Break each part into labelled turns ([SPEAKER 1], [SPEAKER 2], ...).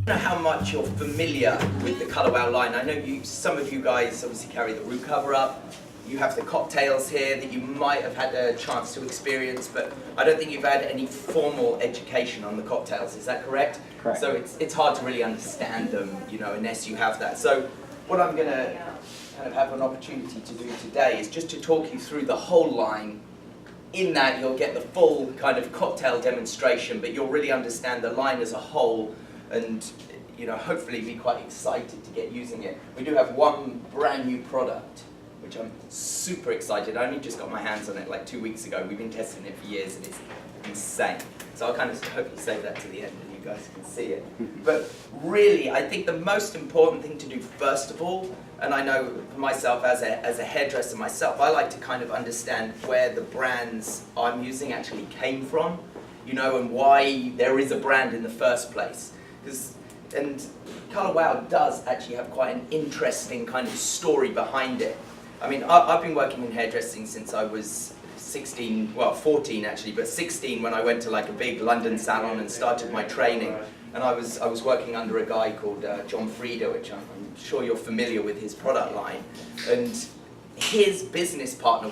[SPEAKER 1] I don't know how much you're familiar with the Colour Wow line. I know some of you guys obviously carry the root cover up. You have the cocktails here that you might have had a chance to experience, but I don't think you've had any formal education on the cocktails. Is that correct?
[SPEAKER 2] Correct.
[SPEAKER 1] So it's hard to really understand them, you know, unless you have that. So what I'm going to kind of have an opportunity to do today is just to talk you through the whole line. In that you'll get the full kind of cocktail demonstration, but you'll really understand the line as a whole and, you know, hopefully be quite excited to get using it. We do have one brand new product, which I'm super excited. I only just got my hands on it like 2 weeks ago. We've been testing it for years and it's insane. So I'll kind of hopefully save that to the end and you guys can see it. But really, I think the most important thing to do first of all, and I know for myself as a hairdresser myself, I like to kind of understand where the brands I'm using actually came from, you know, and why there is a brand in the first place. And Colour Wow does actually have quite an interesting kind of story behind it. I mean, I've been working in hairdressing since I was 16, well 14 actually, but 16 when I went to like a big London salon and started my training. And I was working under a guy called John Frieda, which I'm sure you're familiar with his product line. And his business partner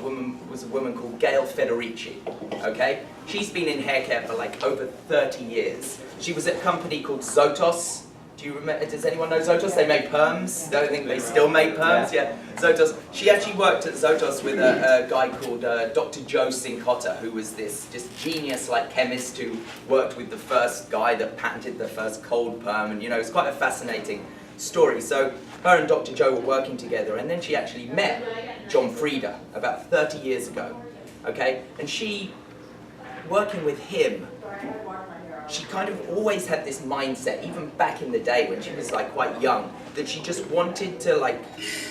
[SPEAKER 1] was a woman called Gile Federici, okay? She's been in haircare for like over 30 years. She was at a company called Zotos. Do you remember, does anyone know Zotos? They made perms. I don't think they still make perms, yeah. Zotos. She actually worked at Zotos with a guy called Dr. Joe Cincotta, who was this just genius like chemist who worked with the first guy that patented the first cold perm, and you know, it's quite a fascinating story. So her and Dr. Joe were working together, and then she actually met John Frieda about 30 years ago, okay? And she, working with him, she kind of always had this mindset, even back in the day when she was like quite young, that she just wanted to like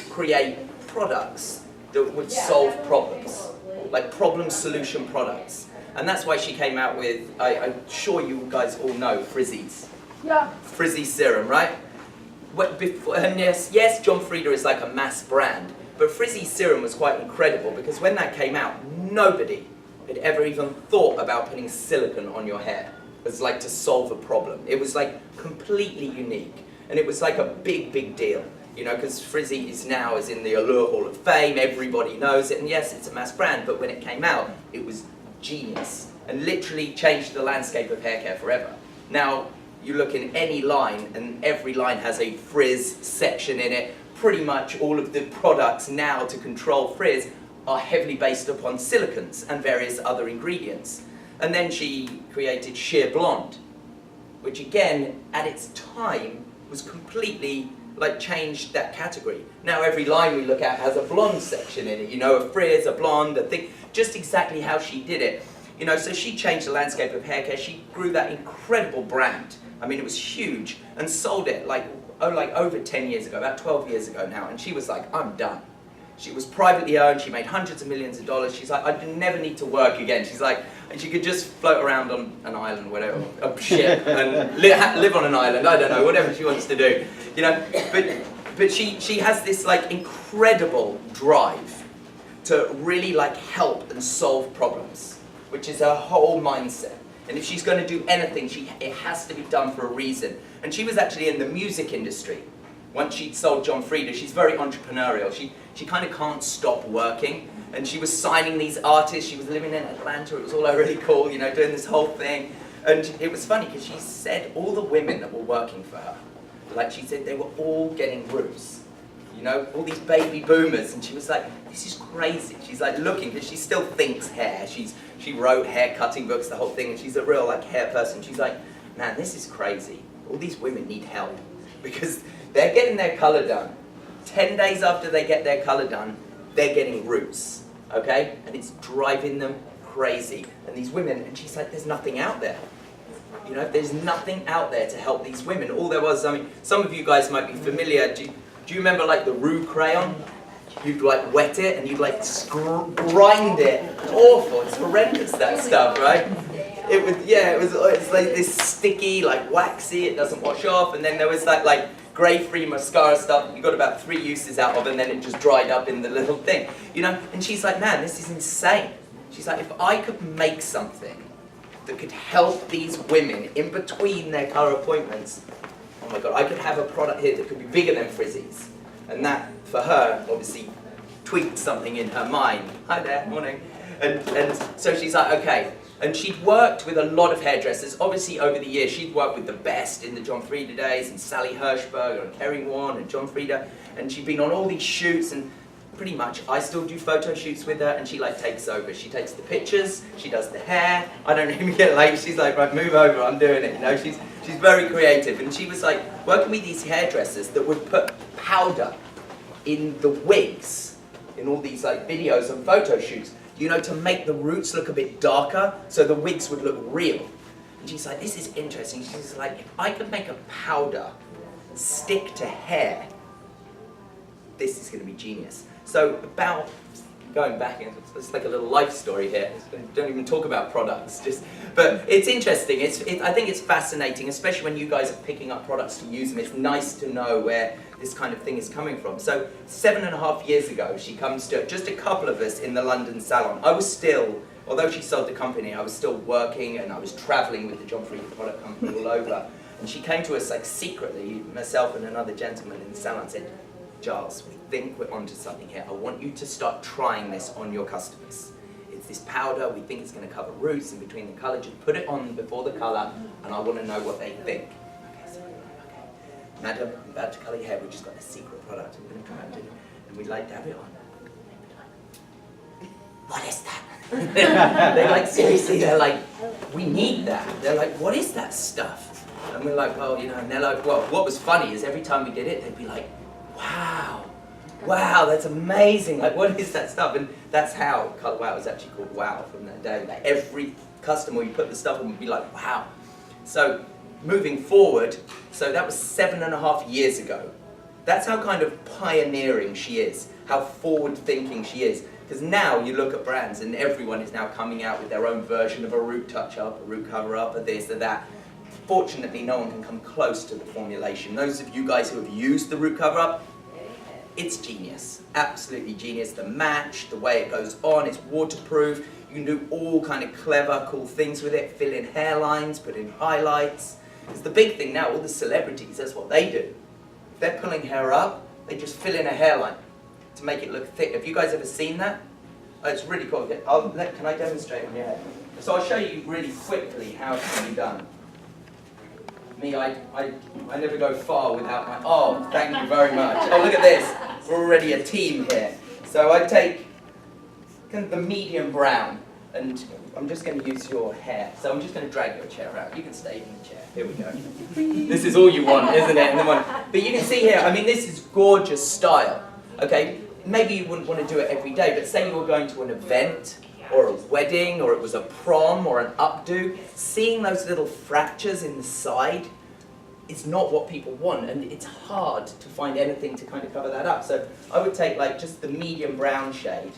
[SPEAKER 1] create products that would solve problems, like problem-solution products. And that's why she came out with, I'm sure you guys all know, Frizzies.
[SPEAKER 3] Yeah.
[SPEAKER 1] Frizzy serum, right? And yes, John Frieda is like a mass brand, but Frizzy serum was quite incredible because when that came out, nobody had ever even thought about putting silicone on your hair as like to solve a problem. It was like completely unique, and it was like a big deal, you know, because Frizzy is now in the Allure Hall of Fame, everybody knows it, and yes, it's a mass brand, but when it came out, it was genius, and literally changed the landscape of haircare forever. Now, you look in any line, and every line has a frizz section in it. Pretty much all of the products now to control frizz are heavily based upon silicones and various other ingredients. And then she created Sheer Blonde, which again, at its time, was completely, like, changed that category. Now every line we look at has a blonde section in it, you know, a frizz, a blonde, a thing, just exactly how she did it. You know, so she changed the landscape of haircare. She grew that incredible brand. I mean, it was huge, and sold it like over 10 years ago, about 12 years ago now, and she was like, I'm done. She was privately owned, she made hundreds of millions of dollars. She's like, I never need to work again. She's like, and she could just float around on an island, whatever, a ship, and live on an island, I don't know, whatever she wants to do. You know, but she has this like incredible drive to really like help and solve problems, which is her whole mindset. And if she's going to do anything, it has to be done for a reason. And she was actually in the music industry. Once she'd sold John Frieda, she's very entrepreneurial. She kind of can't stop working. And she was signing these artists. She was living in Atlanta. It was all really cool, you know, doing this whole thing. And it was funny because she said all the women that were working for her, like she said, they were all getting roots. You know, all these baby boomers. And she was like, this is crazy. She's like looking, because she still thinks hair. She wrote hair cutting books, the whole thing, and she's a real like hair person. She's like, man, this is crazy. All these women need help because they're getting their color done. 10 days after they get their color done, they're getting roots, okay? And it's driving them crazy. And these women, and she's like, there's nothing out there. You know, there's nothing out there to help these women. All there was, I mean, some of you guys might be familiar. Do you remember like the Roux crayon? You'd like wet it and you'd like grind it. It's awful, it's horrendous, that stuff, right? It's like this sticky, like waxy, it doesn't wash off. And then there was that like grey-free mascara stuff you got about 3 uses out of, and then it just dried up in the little thing. You know, and she's like, man, this is insane. She's like, if I could make something that could help these women in between their colour appointments, oh my God, I could have a product here that could be bigger than Frizzy's. And that, for her, obviously tweaked something in her mind. Hi there, morning. And so she's like, okay. And she'd worked with a lot of hairdressers. Obviously, over the years, she'd worked with the best in the John Frieda days, and Sally Hirschberger, and Kerry Warren, and John Frieda. And she'd been on all these shoots, and pretty much I still do photo shoots with her, and she like takes over. She takes the pictures, she does the hair. I don't even get late. She's like, right, move over, I'm doing it. You know, she's very creative. And she was like working with these hairdressers that would put powder in the wigs in all these like videos and photo shoots, you know, to make the roots look a bit darker so the wigs would look real. And she's like, this is interesting. She's like, if I could make a powder stick to hair, this is going to be genius. So about, going back, it's like a little life story here. Don't even talk about products, but it's interesting. I think it's fascinating, especially when you guys are picking up products to use them. It's nice to know where this kind of thing is coming from. So 7.5 years ago, she comes to just a couple of us in the London salon. I was still, although she sold the company, I was still working and I was traveling with the John Frieda product company all over. And she came to us like secretly, myself and another gentleman in the salon said, Giles, we think we're onto something here. I want you to start trying this on your customers. It's this powder, we think it's going to cover roots in between the colour. Just put it on before the colour, and I want to know what they think. Okay, so okay. Madam, I'm about to colour your hair, we've just got a secret product we're going to try and do, and we'd like to have it on. What is that? They're like, seriously, they're like, we need that. They're like, what is that stuff? And we're like, well, you know, and they're like, well, what was funny is every time we did it, they'd be like, wow, that's amazing, like what is that stuff? And that's how Colour Wow is actually called Wow from that day. Like every customer we put the stuff on would be like, wow. So moving forward, so that was 7.5 years ago. That's how kind of pioneering she is, how forward thinking she is. Because now you look at brands and everyone is now coming out with their own version of a root touch-up, a root cover-up, a this, or that. Fortunately, no one can come close to the formulation. Those of you guys who have used the root cover-up, it's genius, absolutely genius. The match, the way it goes on, it's waterproof. You can do all kind of clever, cool things with it. Fill in hairlines, put in highlights. It's the big thing now, all the celebrities, that's what they do. If they're pulling hair up, they just fill in a hairline to make it look thick. Have you guys ever seen that? Oh, it's really cool. Can I demonstrate on your head? So I'll show you really quickly how it can be done. Me, I never go far without my, oh, thank you very much. Oh, look at this. We're already a team here. So I take kind of the medium brown, and I'm just going to use your hair. So I'm just going to drag your chair out. You can stay in the chair. Here we go. This is all you want, isn't it? But you can see here, I mean, this is gorgeous style. Okay, maybe you wouldn't want to do it every day, but say you were going to an event, or a wedding, or it was a prom, or an updo, seeing those little fractures in the side is not what people want, and it's hard to find anything to kind of cover that up. So I would take like just the medium brown shade,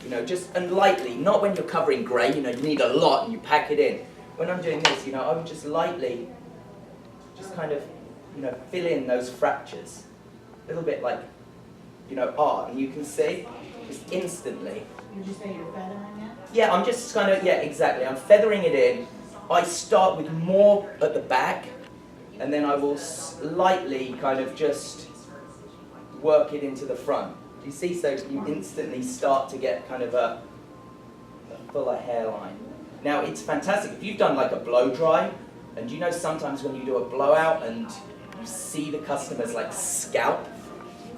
[SPEAKER 1] you know, just, and lightly, not when you're covering grey, you know, you need a lot and you pack it in. When I'm doing this, you know, I would just lightly, just kind of, you know, fill in those fractures. A little bit like, you know, art, and you can see, just instantly.
[SPEAKER 2] Would you say you're feathering it?
[SPEAKER 1] Yeah, I'm just kind of, yeah, exactly. I'm feathering it in. I start with more at the back, and then I will slightly kind of just work it into the front. Do you see? So you instantly start to get kind of a fuller hairline. Now, it's fantastic. If you've done like a blow dry, and you know sometimes when you do a blowout and you see the customers like scalp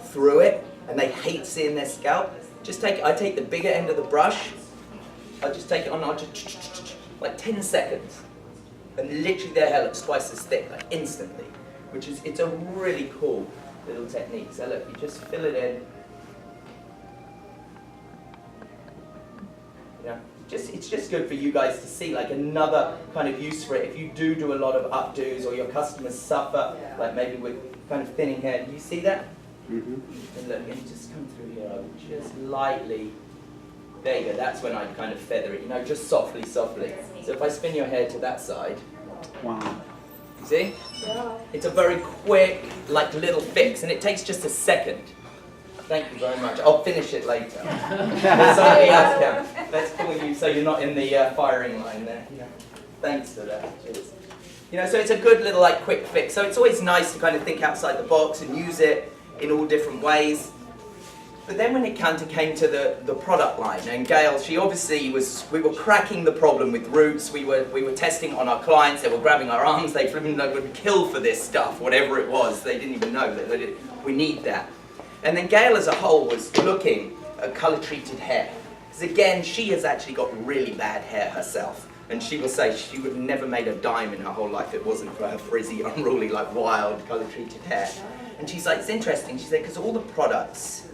[SPEAKER 1] through it, and they hate seeing their scalp, just take, I take the bigger end of the brush, I just take it on, I'll just, like 10 seconds. And literally their hair looks twice as thick, like instantly. Which is, it's a really cool little technique. So look, you just fill it in. You know, it's just good for you guys to see, like another kind of use for it. If you do a lot of updos or your customers suffer, like maybe with kind of thinning hair, do you see that? Mm-hmm. And look, and just come through here, I would just lightly, there you go, that's when I'd kind of feather it, you know, just softly, softly. So if I spin your hair to that side,
[SPEAKER 3] wow.
[SPEAKER 1] You see? Yeah. It's a very quick, like little fix, and it takes just a second. Thank you very much. I'll finish it later. Somebody else can. Let's call you so you're not in the firing line there. Yeah. Thanks for that. Cheers. You know, so it's a good little like quick fix. So it's always nice to kind of think outside the box and use it in all different ways. But then when it kind of came to the product line, and Gile, she obviously we were cracking the problem with roots, we were testing on our clients, they were grabbing our arms, they would kill for this stuff, whatever it was, they didn't even know that we need that. And then Gile as a whole was looking at colour-treated hair. Because again, she has actually got really bad hair herself. And she will say she would have never made a dime in her whole life if it wasn't for her frizzy, unruly, like wild, colour-treated hair. And she's like, it's interesting, she said, because all the products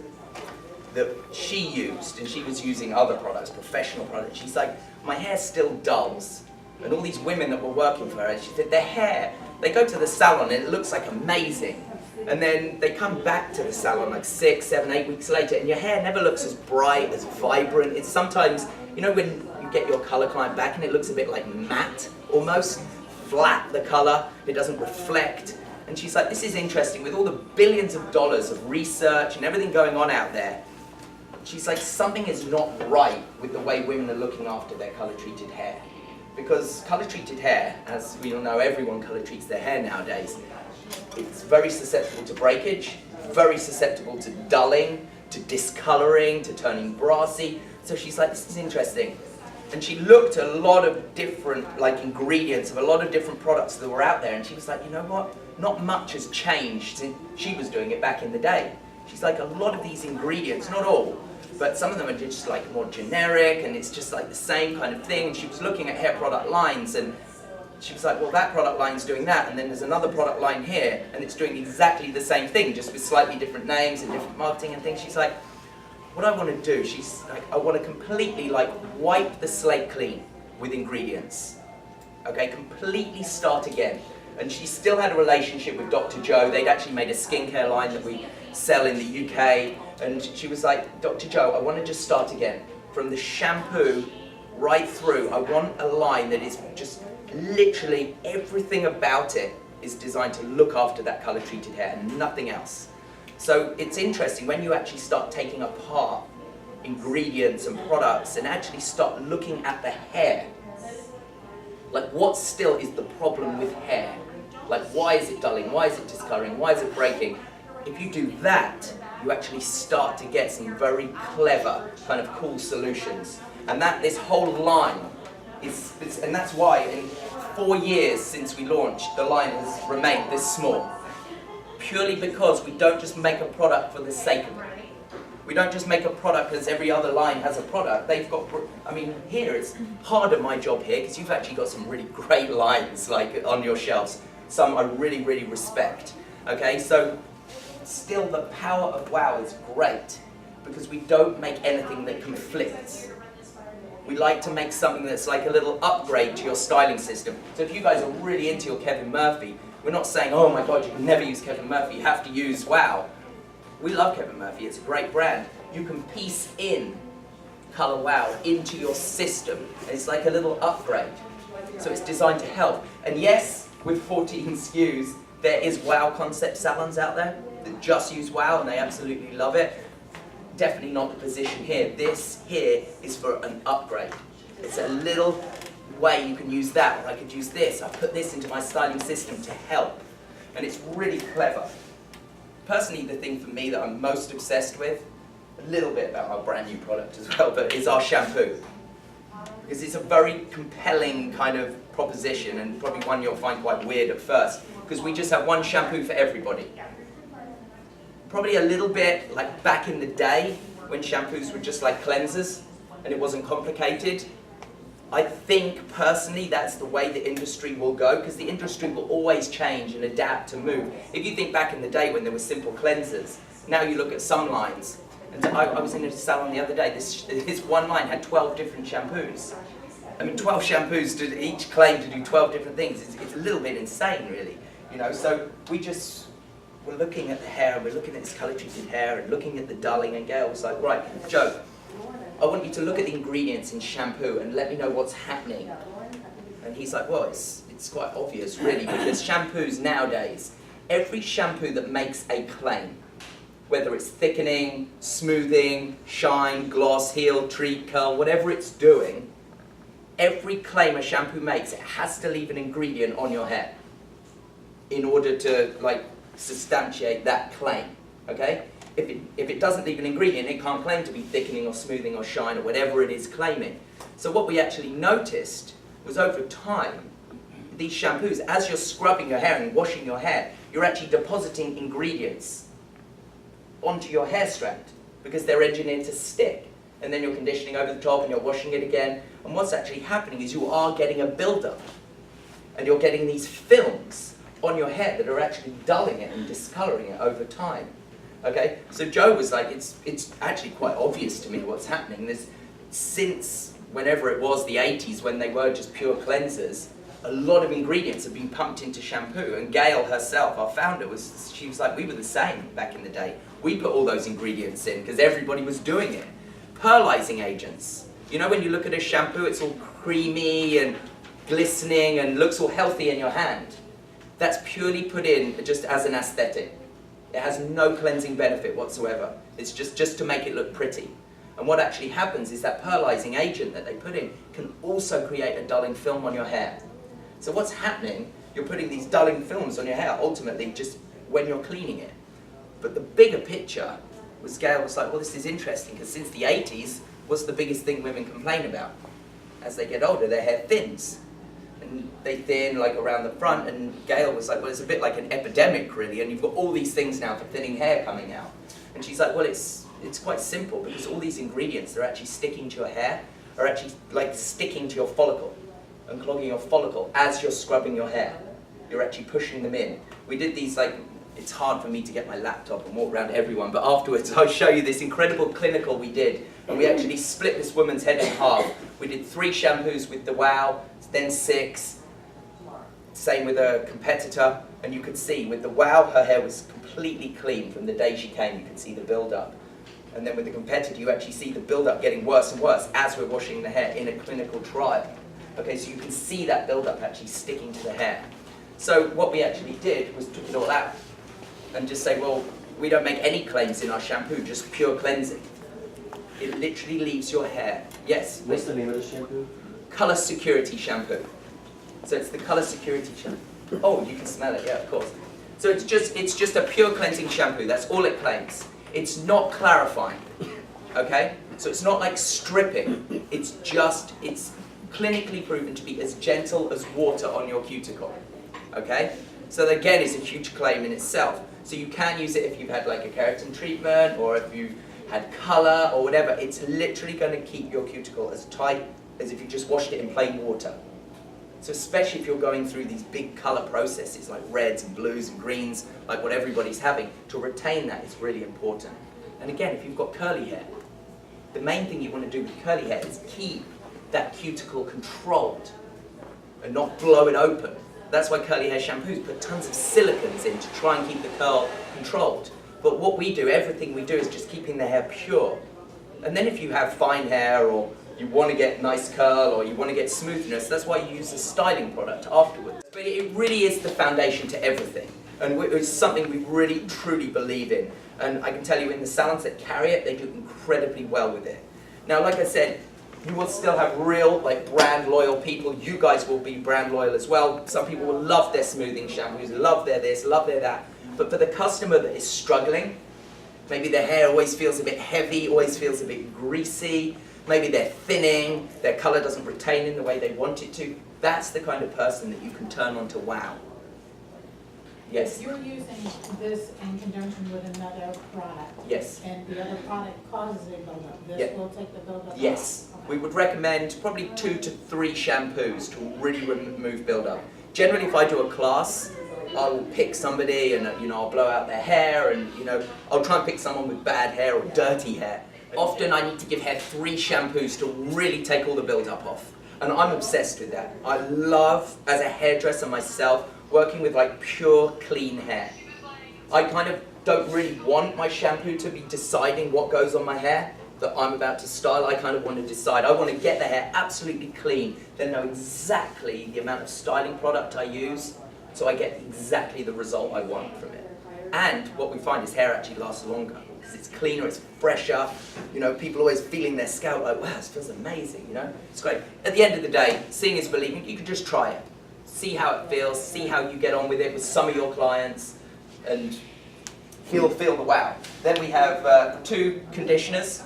[SPEAKER 1] that she used, and she was using other products, professional products, she's like, my hair still dulls. And all these women that were working for her, she said, their hair, they go to the salon and it looks like amazing. And then they come back to the salon like 6, 7, 8 weeks later, and your hair never looks as bright, as vibrant. It's sometimes, you know, when you get your colour client back and it looks a bit like matte, almost flat, the colour, it doesn't reflect. And she's like, this is interesting, with all the billions of dollars of research and everything going on out there, she's like, something is not right with the way women are looking after their colour-treated hair. Because colour-treated hair, as we all know, everyone colour-treats their hair nowadays, it's very susceptible to breakage, very susceptible to dulling, to discolouring, to turning brassy. So she's like, this is interesting. And she looked at a lot of different like ingredients of a lot of different products that were out there, and she was like, you know what? Not much has changed since she was doing it back in the day. She's like, a lot of these ingredients, not all, but some of them are just like more generic, and it's just like the same kind of thing. She was looking at hair product lines, and she was like, well, that product line's doing that, and then there's another product line here, and it's doing exactly the same thing, just with slightly different names and different marketing and things. She's like, what I want to do, she's like, I want to completely like wipe the slate clean with ingredients. Okay, completely start again. And she still had a relationship with Dr. Joe. They'd actually made a skincare line that we sell in the UK. And she was like, Dr. Joe, I want to just start again. From the shampoo right through, I want a line that is just literally everything about it is designed to look after that colour-treated hair and nothing else. So it's interesting when you actually start taking apart ingredients and products and actually start looking at the hair. Like, what still is the problem with hair? Like, why is it dulling? Why is it discolouring? Why is it breaking? If you do that, you actually start to get some very clever, kind of cool solutions. And that this whole line is, and that's why in 4 years since we launched, the line has remained this small. Purely because we don't just make a product for the sake of it. We don't just make a product because every other line has a product. They've got, I mean, here it's harder my job here because you've actually got some really great lines like on your shelves. Some I really, really respect. Okay, so still the power of WOW is great because we don't make anything that conflicts. We like to make something that's like a little upgrade to your styling system. So if you guys are really into your Kevin Murphy, we're not saying, oh my God, you can never use Kevin Murphy, you have to use WOW. We love Kevin Murphy, it's a great brand. You can piece in Colour WOW into your system, and it's like a little upgrade. So it's designed to help. And yes, with 14 SKUs, there is WOW concept salons out there that just use WOW and they absolutely love it. Definitely not the position here. This here is for an upgrade. It's a little way you can use that, or I could use this. I put this into my styling system to help. And it's really clever. Personally, the thing for me that I'm most obsessed with, a little bit about our brand new product as well, but is our shampoo. Because it's a very compelling kind of proposition, and probably one you'll find quite weird at first, because we just have one shampoo for everybody. Probably a little bit like back in the day when shampoos were just like cleansers and it wasn't complicated. I think personally that's the way the industry will go, because the industry will always change and adapt and move. If you think back in the day when there were simple cleansers, now you look at some lines. And I was in a salon the other day, this one line had 12 different shampoos. I mean, 12 shampoos to each claim to do 12 different things. It's a little bit insane, really. You know, so we're looking at the hair, and we're looking at this colour-treated hair, and looking at the dulling, and Gile was like, right, Joe, I want you to look at the ingredients in shampoo and let me know what's happening. And he's like, well, it's quite obvious, really, because shampoos nowadays, every shampoo that makes a claim, whether it's thickening, smoothing, shine, gloss, heal, treat, curl, whatever it's doing, every claim a shampoo makes, it has to leave an ingredient on your hair in order to like substantiate that claim, okay? If it doesn't leave an ingredient, it can't claim to be thickening or smoothing or shine or whatever it is claiming. So what we actually noticed was over time, these shampoos, as you're scrubbing your hair and washing your hair, you're actually depositing ingredients onto your hair strand because they're engineered to stick. And then you're conditioning over the top and you're washing it again. And what's actually happening is you are getting a buildup. And you're getting these films on your hair that are actually dulling it and discoloring it over time. Okay? So Joe was like, it's actually quite obvious to me what's happening. There's, since whenever it was, the 80s, when they were just pure cleansers, a lot of ingredients have been pumped into shampoo. And Gile herself, our founder, she was like, we were the same back in the day. We put all those ingredients in because everybody was doing it. Pearlizing agents. You know when you look at a shampoo, it's all creamy and glistening and looks all healthy in your hand. That's purely put in just as an aesthetic. It has no cleansing benefit whatsoever. It's just to make it look pretty. And what actually happens is that pearlizing agent that they put in can also create a dulling film on your hair. So what's happening, you're putting these dulling films on your hair ultimately just when you're cleaning it. But the bigger picture was Gale was like, well, this is interesting because since the 80s, what's the biggest thing women complain about? As they get older, their hair thins. And they thin like around the front, and Gale was like, well, it's a bit like an epidemic really, and you've got all these things now for thinning hair coming out. And she's like, well, it's quite simple because all these ingredients that are actually sticking to your hair are actually like sticking to your follicle and clogging your follicle as you're scrubbing your hair. You're actually pushing them in. We did these like, it's hard for me to get my laptop and walk around everyone, but afterwards I'll show you this incredible clinical we did. And we actually split this woman's head in half. We did 3 shampoos with the Wow, then 6. Same with a competitor. And you could see with the Wow, her hair was completely clean from the day she came. You could see the build-up. And then with the competitor, you actually see the build-up getting worse and worse as we're washing the hair in a clinical trial. Okay, so you can see that build-up actually sticking to the hair. So what we actually did was took it all out and just say, well, we don't make any claims in our shampoo, just pure cleansing. It literally leaves your hair. Yes?
[SPEAKER 3] What's the name of the shampoo?
[SPEAKER 1] Color Security Shampoo. So it's the Color Security Shampoo. Oh, you can smell it, yeah, of course. So it's just a pure cleansing shampoo, that's all it claims. It's not clarifying, okay? So it's not like stripping, it's clinically proven to be as gentle as water on your cuticle, okay? So that, again, is a huge claim in itself. So you can use it if you've had like a keratin treatment or if you had colour or whatever. It's literally going to keep your cuticle as tight as if you just washed it in plain water. So especially if you're going through these big colour processes like reds and blues and greens, like what everybody's having, to retain that is really important. And again, if you've got curly hair, the main thing you want to do with curly hair is keep that cuticle controlled and not blow it open. That's why curly hair shampoos put tons of silicons in to try and keep the curl controlled. But what we do, everything we do is just keeping the hair pure. And then if you have fine hair or you want to get nice curl or you want to get smoothness, that's why you use a styling product afterwards. But it really is the foundation to everything. And it's something we really truly believe in. And I can tell you in the salons that carry it, they do incredibly well with it. Now, like I said, you will still have real, like, brand loyal people. You guys will be brand loyal as well. Some people will love their smoothing shampoos, love their this, love their that. But for the customer that is struggling, maybe their hair always feels a bit heavy, always feels a bit greasy, maybe they're thinning, their colour doesn't retain in the way they want it to, that's the kind of person that you can turn on to Wow. Yes?
[SPEAKER 2] If you're using this in conjunction with another product,
[SPEAKER 1] Yes.
[SPEAKER 2] and the other product causes a buildup, this
[SPEAKER 1] Yeah.
[SPEAKER 2] will take the buildup off?
[SPEAKER 1] Yes.
[SPEAKER 2] Okay.
[SPEAKER 1] We would recommend probably 2 to 3 shampoos to really remove build-up. Generally, if I do a class, I'll pick somebody and I'll blow out their hair and I'll try and pick someone with bad hair or dirty hair. Often I need to give hair 3 shampoos to really take all the build-up off. And I'm obsessed with that. I love, as a hairdresser myself, working with like pure, clean hair. I kind of don't really want my shampoo to be deciding what goes on my hair that I'm about to style. I kind of want to decide. I want to get the hair absolutely clean, then know exactly the amount of styling product I use, so I get exactly the result I want from it. And what we find is hair actually lasts longer. because it's cleaner, it's fresher. You know, people always feeling their scalp like, wow, this feels amazing, you know? It's great. At the end of the day, seeing is believing. You can just try it. See how it feels, see how you get on with it with some of your clients, and feel the wow. Then we have 2 conditioners.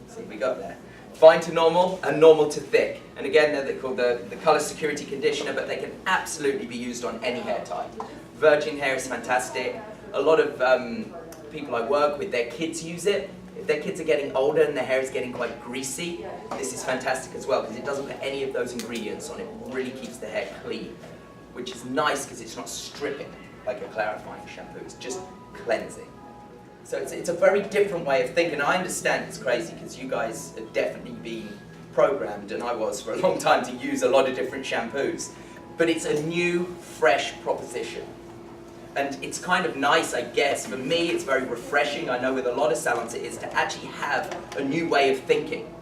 [SPEAKER 1] Let's see what we got there. Fine to normal and normal to thick. And again, they're called the Color Security Conditioner, but they can absolutely be used on any hair type. Virgin hair is fantastic. A lot of people I work with, their kids use it. If their kids are getting older and their hair is getting quite greasy, this is fantastic as well because it doesn't put any of those ingredients on it. It really keeps the hair clean, which is nice because it's not stripping like a clarifying shampoo. It's just cleansing. So it's a very different way of thinking. I understand it's crazy because you guys have definitely been programmed, and I was for a long time, to use a lot of different shampoos. But it's a new, fresh proposition. And it's kind of nice, I guess. For me, it's very refreshing. I know with a lot of salons it is to actually have a new way of thinking.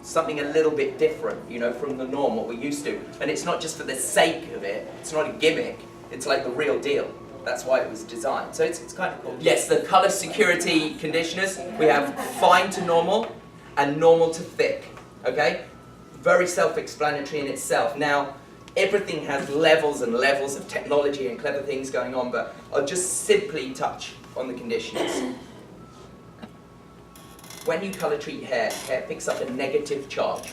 [SPEAKER 1] Something a little bit different, you know, from the norm, what we're used to. And it's not just for the sake of it. It's not a gimmick. It's like the real deal. That's why it was designed. So it's kind of cool. Yes, the Color Security Conditioners. We have fine to normal and normal to thick. Okay? Very self-explanatory in itself. Now, everything has levels and levels of technology and clever things going on, but I'll just simply touch on the conditioners. When you color treat hair, hair picks up a negative charge,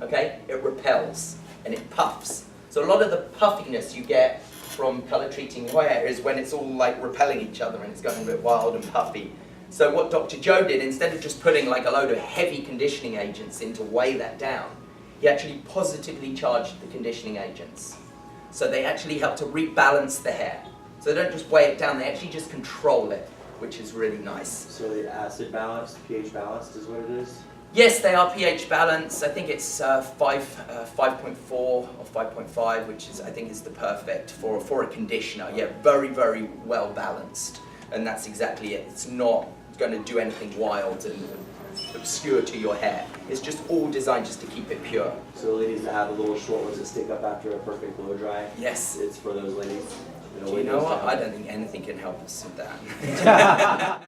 [SPEAKER 1] okay? It repels and it puffs. So a lot of the puffiness you get from color treating your hair is when it's all like repelling each other and it's going a bit wild and puffy. So what Dr. Joe did, instead of just putting like a load of heavy conditioning agents in to weigh that down, he actually positively charged the conditioning agents. So they actually help to rebalance the hair. So they don't just weigh it down, they actually just control it, which is really nice.
[SPEAKER 3] So the acid balanced, pH balanced is what it is?
[SPEAKER 1] Yes, they are pH balanced. I think it's 5.4 or 5.5, which is, I think, is the perfect for a conditioner. Yeah, very, very well balanced. And that's exactly it. It's not going to do anything wild and obscure to your hair. It's just all designed just to keep it pure.
[SPEAKER 3] So ladies that have the little short ones that stick up after a perfect blow dry?
[SPEAKER 1] Yes.
[SPEAKER 3] It's for those ladies.
[SPEAKER 1] Do you know what? I don't think anything can help us with that.